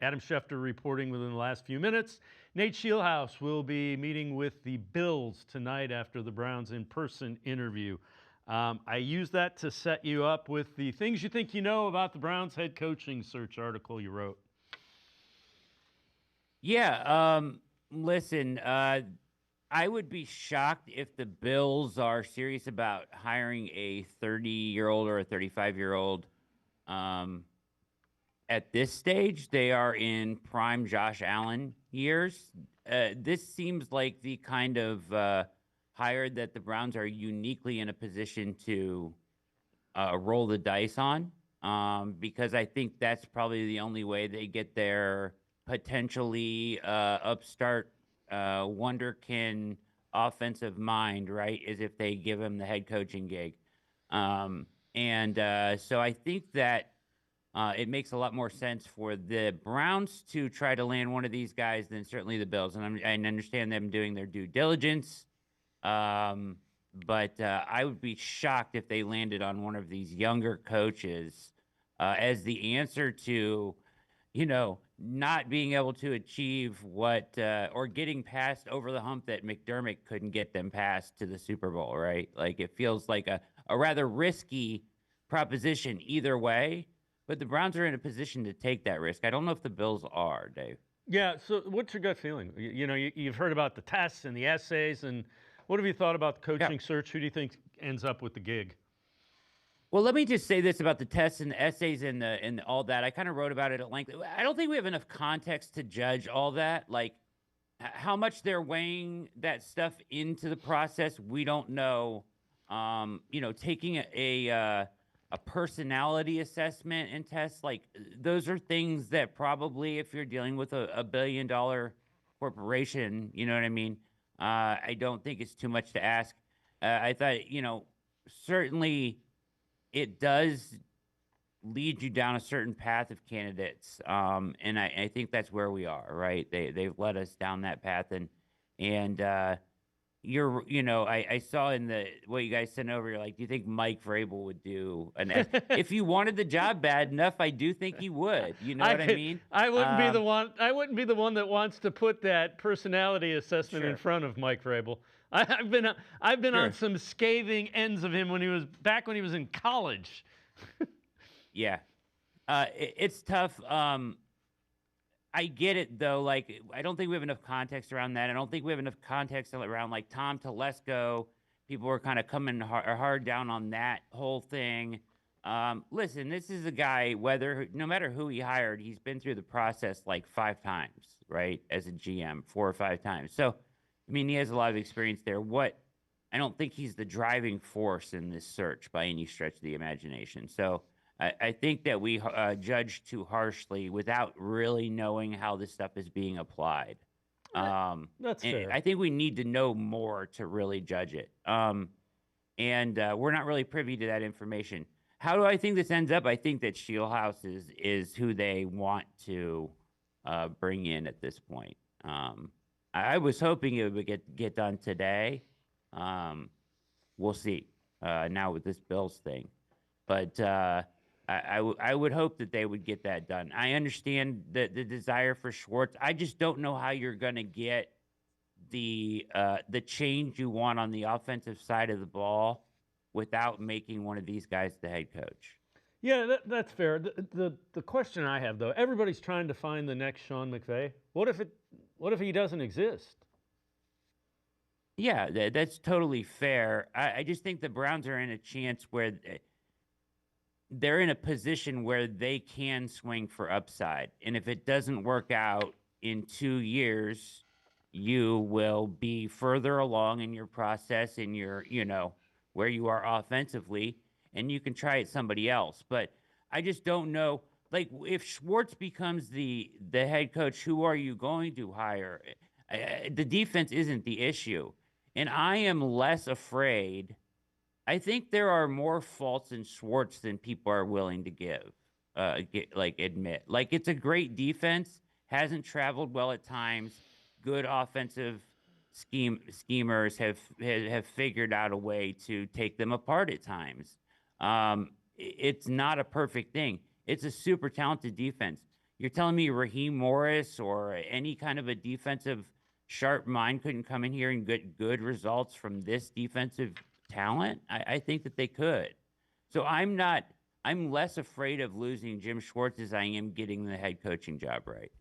Adam Schefter reporting within the last few minutes. Nate Scheelhaase will be meeting with the Bills tonight after the Browns in-person interview. I use that to set you up with the things you think you know about the Browns head coaching search article you wrote. Yeah, listen, I would be shocked if the Bills are serious about hiring a 30-year-old or a 35-year-old. At this stage, they are in prime Josh Allen years. This seems like the kind of hire that the Browns are uniquely in a position to roll the dice on, because I think that's probably the only way they get their potentially upstart wonderkin offensive mind, right, is if they give him the head coaching gig. So I think that it makes a lot more sense for the Browns to try to land one of these guys than certainly the Bills. And I understand them doing their due diligence. But I would be shocked if they landed on one of these younger coaches as the answer to, not being able to achieve what or getting past over the hump that McDermott couldn't get them past to the Super Bowl, right? Like it feels like a rather risky proposition either way. But the Browns are in a position to take that risk. I don't know if the Bills are, Dave. Yeah, so what's your gut feeling? You've heard about the tests and the essays, and what have you thought about the coaching search? Who do you think ends up with the gig? Well, let me just say this about the tests and the essays and all that. I kind of wrote about it at length. I don't think we have enough context to judge all that. Like how much they're weighing that stuff into the process, we don't know. Taking a personality assessment and tests, like those are things that probably, if you're dealing with a $1 billion corporation, you know what I mean? I don't think it's too much to ask. I thought, certainly it does lead you down a certain path of candidates. And I think that's where we are, right? They've led us down that path. And I saw in what you guys sent over, you're like, do you think Mike Vrabel would do if you wanted the job bad enough, I do think he would. You know what I mean? I wouldn't be the one. I wouldn't be the one that wants to put that personality assessment in front of Mike Vrabel. I've been on some scathing ends of him when he was in college. Yeah, it's tough. I get it though. Like, I don't think we have enough context around that. I don't think we have enough context around like Tom Telesco. People were kind of coming hard down on that whole thing. Listen, this is a guy, no matter who he hired, he's been through the process like 5 times, right? As a GM, 4 or 5 times. So, I mean, he has a lot of experience there. I don't think he's the driving force in this search by any stretch of the imagination. So, I think that we judge too harshly without really knowing how this stuff is being applied. That's fair. I think we need to know more to really judge it. We're not really privy to that information. How do I think this ends up? I think that Scheelhaase is who they want to bring in at this point. I was hoping it would get done today. We'll see now with this Bills thing. But I would hope that they would get that done. I understand the desire for Schwartz. I just don't know how you're going to get the change you want on the offensive side of the ball without making one of these guys the head coach. Yeah, that's fair. The question I have though, everybody's trying to find the next Sean McVay. What if he doesn't exist? Yeah, that's totally fair. I just think the Browns are in a chance where they're in a position where they can swing for upside. And if it doesn't work out in 2 years, you will be further along in your process, in your, where you are offensively, and you can try it somebody else. But I just don't know. Like, if Schwartz becomes the head coach, who are you going to hire? The defense isn't the issue. And I am less afraid. I think there are more faults in Schwartz than people are willing to admit. Like, it's a great defense, hasn't traveled well at times. Good offensive schemers have figured out a way to take them apart at times. It's not a perfect thing. It's a super talented defense. You're telling me Raheem Morris or any kind of a defensive sharp mind couldn't come in here and get good results from this defensive talent? I think that they could. So I'm less afraid of losing Jim Schwartz as I am getting the head coaching job right.